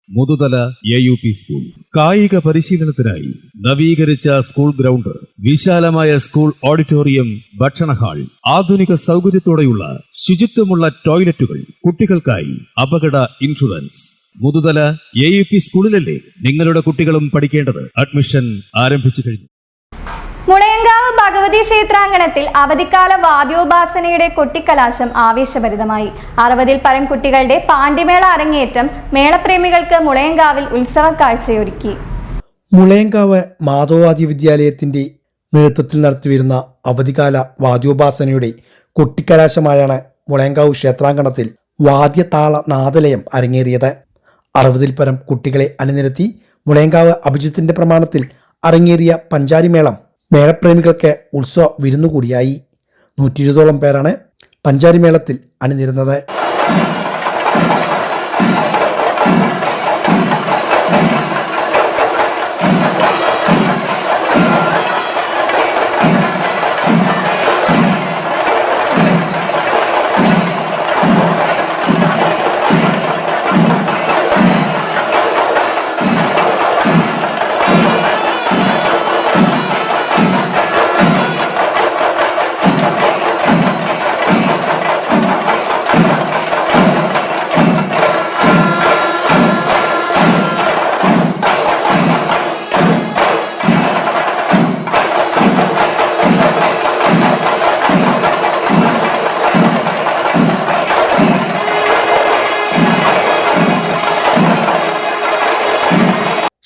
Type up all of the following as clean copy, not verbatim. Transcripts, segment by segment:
Muthuthala AUP school. കായിക പരിശീലനത്തിനായി നവീകരിച്ച സ്കൂൾ ഗ്രൗണ്ട്, വിശാലമായ സ്കൂൾ ഓഡിറ്റോറിയം, ഭക്ഷണ ഹാൾ, ആധുനിക സൗകര്യത്തോടെയുള്ള ശുചിത്വമുള്ള ടോയ്ലറ്റുകൾ, കുട്ടികൾക്കായി അപകട ഇൻഷുറൻസ്. മുതുതല AUP സ്കൂളിലല്ലേ നിങ്ങളുടെ കുട്ടികളും പഠിക്കേണ്ടത്? അഡ്മിഷൻ ആരംഭിച്ചു കഴിഞ്ഞു. മുളയങ്കാവ് ഭഗവതി ക്ഷേത്രാങ്കണത്തിൽ അവധിക്കാല വാദ്യോപാസനയുടെ കൊട്ടിക്കലാശം ആവേശഭരിതമായി. 60-ൽ പരം കുട്ടികളുടെ പാണ്ടിമേള അരങ്ങേറ്റം മേളപ്രേമികൾക്ക് മുളയങ്കാവിൽ ഉത്സവ കാഴ്ചയൊരുക്കി. മുളയങ്കാവ് മാധവാദി വിദ്യാലയത്തിന്റെ നേതൃത്വത്തിൽ നടത്തിവരുന്ന അവധിക്കാല വാദ്യോപാസനയുടെ കൊട്ടിക്കലാശമായാണ് മുളയങ്കാവ് ക്ഷേത്രാങ്കണത്തിൽ വാദ്യതാള നാദലയം അരങ്ങേറിയത്. 60-ൽ പരം കുട്ടികളെ അണിനിരത്തി മുളയങ്കാവ് അഭിജിത്തിന്റെ പ്രമാണത്തിൽ അരങ്ങേറിയ പഞ്ചാരിമേളം മേളപ്രേമികൾക്ക് ഉത്സവ വിരുന്നുകൂടിയായി. 120ഓളം പേരാണ് പഞ്ചാരിമേളത്തിൽ അണിനിരുന്നത്.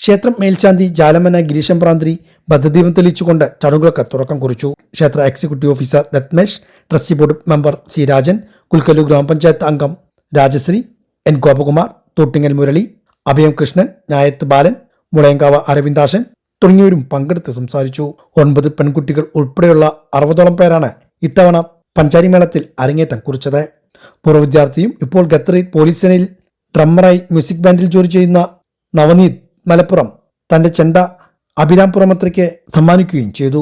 ക്ഷേത്രം മേൽശാന്തി ജാലമന ഗിരീശം പ്രാന്തിരി ബദ്ധദീപം തെളിയിച്ചുകൊണ്ട് ചടങ്ങുകൾക്ക് തുടക്കം കുറിച്ചു. ക്ഷേത്ര executive officer Rathmesh, trustee board member C Rajan, Kulukkallur ഗ്രാമപഞ്ചായത്ത് അംഗം രാജശ്രീ, N ഗോപകുമാർ, തോട്ടിങ്ങൽ മുരളി, അഭയം കൃഷ്ണൻ, ഞായത്ത് ബാലൻ, മുളയങ്കാവ് അരവിന്ദാശൻ തുടങ്ങിയവരും പങ്കെടുത്ത് സംസാരിച്ചു. 9 പെൺകുട്ടികൾ ഉൾപ്പെടെയുള്ള 60ഓളം പേരാണ് ഇത്തവണ പഞ്ചാരിമേളത്തിൽ അരങ്ങേറ്റം കുറിച്ചത്. പൂർവ്വ വിദ്യാർത്ഥിയും ഇപ്പോൾ ഖത്തറിൽ പോലീസ് സേനയിൽ ഡ്രമ്മറായി മ്യൂസിക് ബാൻഡിൽ ജോലി ചെയ്യുന്ന നവനീത് മലപ്പുറം തന്റെ ചെണ്ട അഭിരാം പുറമത്രയ്ക്ക് സമ്മാനിക്കുകയും ചെയ്തു.